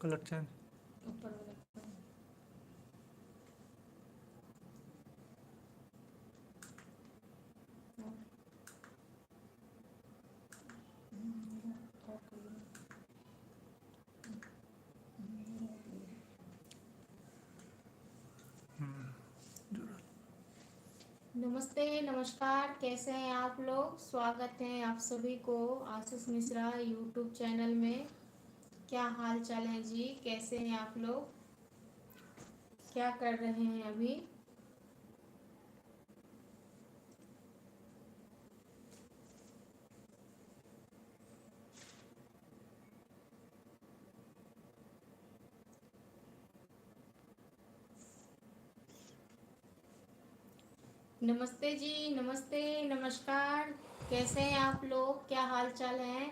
Colour change. ऊपर वाला नमस्ते नमस्कार, कैसे हैं आप लोग। स्वागत है आप सभी को आशीष मिश्रा यूट्यूब चैनल में। क्या हाल चाल है जी, कैसे हैं आप लोग, क्या कर रहे हैं अभी। नमस्ते जी, नमस्ते नमस्कार, कैसे हैं आप लोग, क्या हाल चाल है।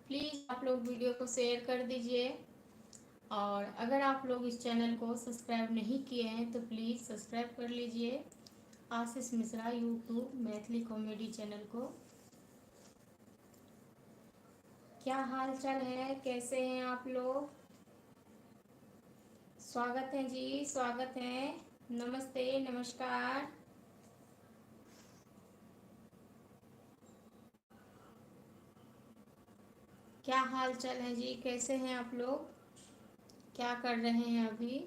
प्लीज़ आप लोग वीडियो को शेयर कर दीजिए। और अगर आप लोग इस चैनल को सब्सक्राइब नहीं किए हैं तो प्लीज़ सब्सक्राइब कर लीजिए Ashish Mishra YouTube Maithili comedy channel को। क्या हाल चाल है, कैसे हैं आप लोग। स्वागत है जी, स्वागत है, नमस्ते नमस्कार। क्या हाल चाल है जी, कैसे हैं आप लोग, क्या कर रहे हैं अभी।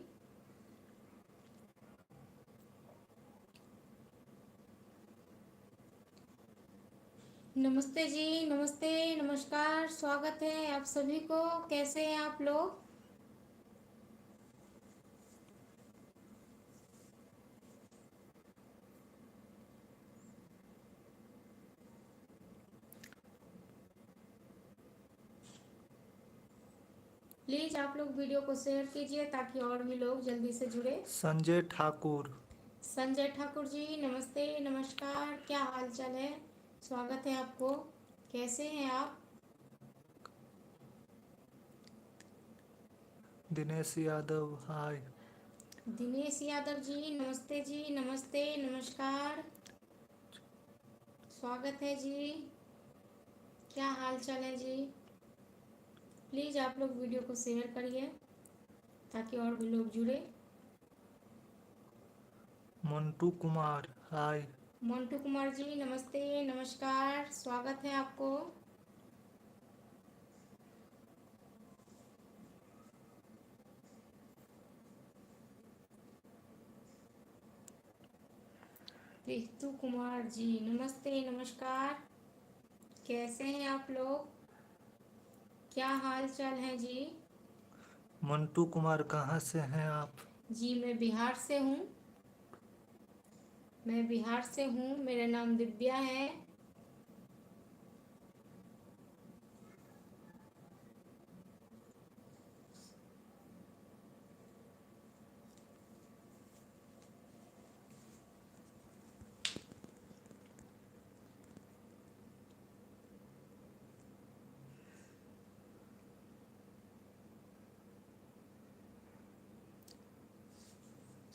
नमस्ते जी, नमस्ते नमस्कार, स्वागत है आप सभी को, कैसे हैं आप लोग। प्लीज़ आप लोग वीडियो को शेयर कीजिए ताकि और भी लोग जल्दी से जुड़े। संजय ठाकुर। संजय ठाकुर जी, नमस्ते नमस्कार, क्या हाल चाल है, स्वागत है आपको, कैसे हैं आप। दिनेश यादव, हाय। दिनेश यादव जी, नमस्ते जी, नमस्ते नमस्कार, स्वागत है जी, क्या हाल चाल है जी। प्लीज़ आप लोग वीडियो को शेयर करिए ताकि और भी लोग जुड़े। मंटू कुमार, हाय। मंटू कुमार जी, नमस्ते नमस्कार, स्वागत है आपको। रितु कुमार जी, नमस्ते नमस्कार, कैसे हैं आप लोग, क्या हाल चाल है जी। मंटू कुमार, कहाँ से हैं आप। जी मैं बिहार से हूँ, मैं बिहार से हूँ, मेरा नाम दिव्या है।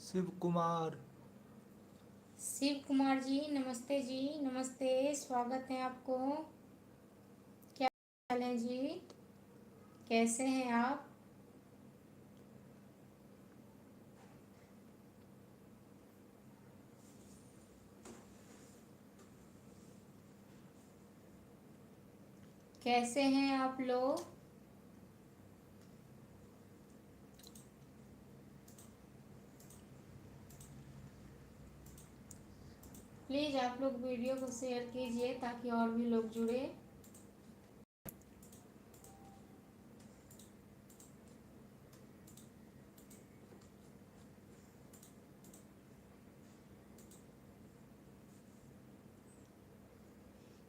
शिव कुमार। शिव कुमार जी, नमस्ते जी, नमस्ते, स्वागत है आपको, क्या हाल है जी, कैसे हैं आप। कैसे हैं आप लोग। प्लीज़ आप लोग वीडियो को शेयर कीजिए ताकि और भी लोग जुड़े।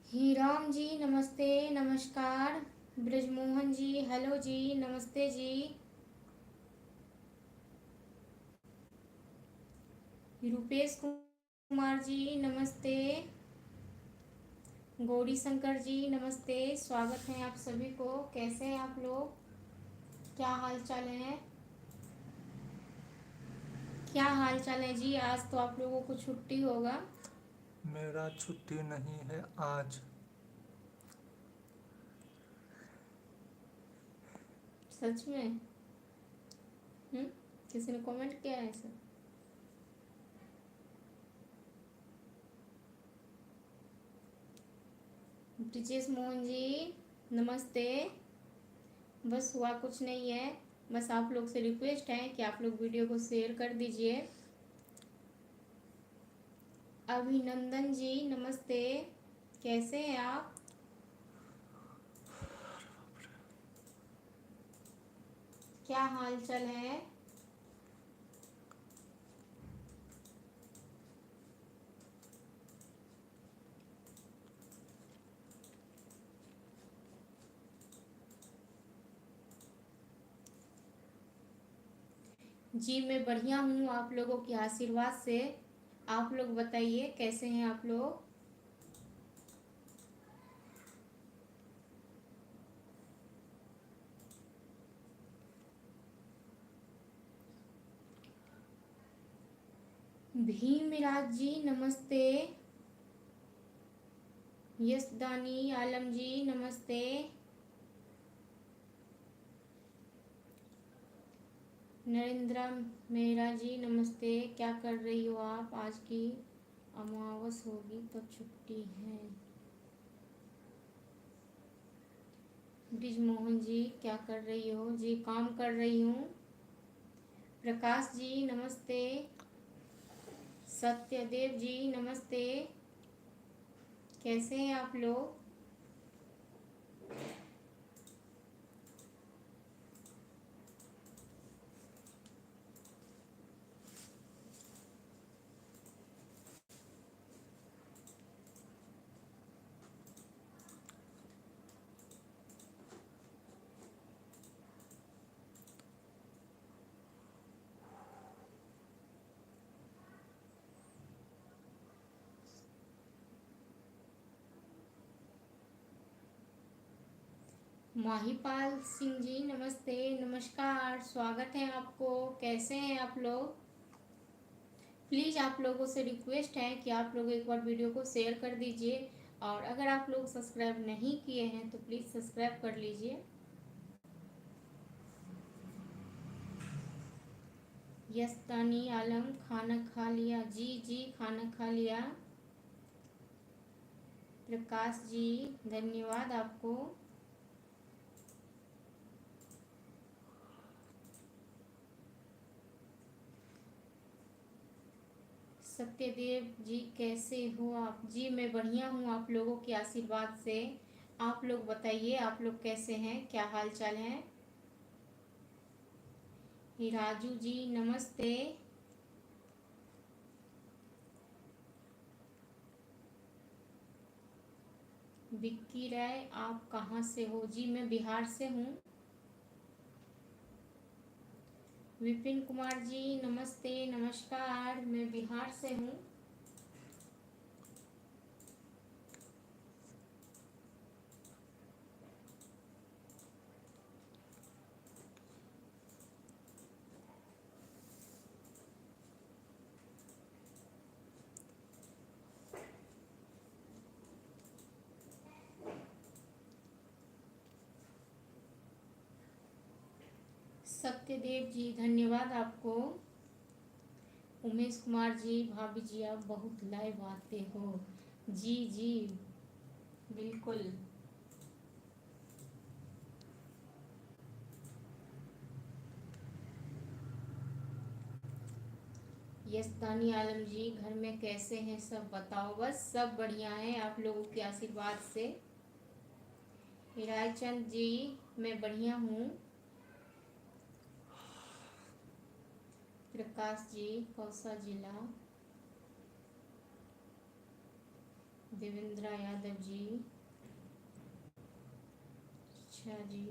हीराम जी, नमस्ते नमस्कार, ब्रजमोहन जी, हेलो जी, नमस्ते जी, रूपेश कुमार जी, नमस्ते, गौरी शंकर जी, नमस्ते, स्वागत है आप सभी को, कैसे हैं आप लोग, क्या हाल चाल है, क्या हाल चाल है जी। आज तो आप लोगों को छुट्टी होगा। मेरा छुट्टी नहीं है आज। सच में? किसी ने कमेंट किया है सर? ब्रिजेश मोहन जी नमस्ते। बस हुआ कुछ नहीं है, बस आप लोग से रिक्वेस्ट है कि आप लोग वीडियो को शेयर कर दीजिए। अभिनंदन जी नमस्ते, कैसे हैं आप? क्या हाल चाल है? जी मैं बढ़िया हूँ, आप लोगों के आशीर्वाद से। आप लोग बताइए कैसे हैं आप लोग? भीमराज जी नमस्ते। यशदानी आलम जी नमस्ते। नरेंद्र मेहरा जी नमस्ते। क्या कर रही हो आप? आज की अमावस होगी तब छुट्टी है। ब्रिज मोहन जी क्या कर रही हो? जी काम कर रही हूँ। प्रकाश जी नमस्ते। सत्यदेव जी नमस्ते, कैसे हैं आप लोग? माहीपाल सिंह जी नमस्ते। नमस्कार, स्वागत है आपको। कैसे हैं आप लोग? प्लीज़ आप लोगों से रिक्वेस्ट है कि आप लोग एक बार वीडियो को शेयर कर दीजिए, और अगर आप लोग सब्सक्राइब नहीं किए हैं तो प्लीज़ सब्सक्राइब कर लीजिए। यस्तानी आलम खाना खा लिया? जी जी खाना खा लिया। प्रकाश जी धन्यवाद आपको। सत्यदेव जी कैसे हो आप? जी मैं बढ़िया हूँ, आप लोगों के आशीर्वाद से। आप लोग बताइए आप लोग कैसे हैं, क्या हाल चाल है? राजू जी नमस्ते। विक्की राय आप कहाँ से हो? जी मैं बिहार से हूँ। विपिन कुमार जी नमस्ते। नमस्कार, मैं बिहार से हूँ। सत्यदेव जी धन्यवाद आपको। उमेश कुमार जी भाभी जी आप बहुत लाइव आते हो। जी जी बिल्कुल। यस्तानी आलम जी घर में कैसे हैं सब बताओ? बस सब बढ़िया है आप लोगों के आशीर्वाद से। रायचंद जी मैं बढ़िया हूँ। प्रकाश जी कौसा जिला? देवेंद्र यादव जी अच्छा जी।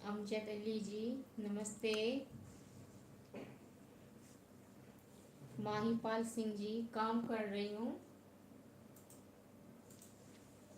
अमजद अली जी नमस्ते। माहीपाल सिंह जी काम कर रही हूँ।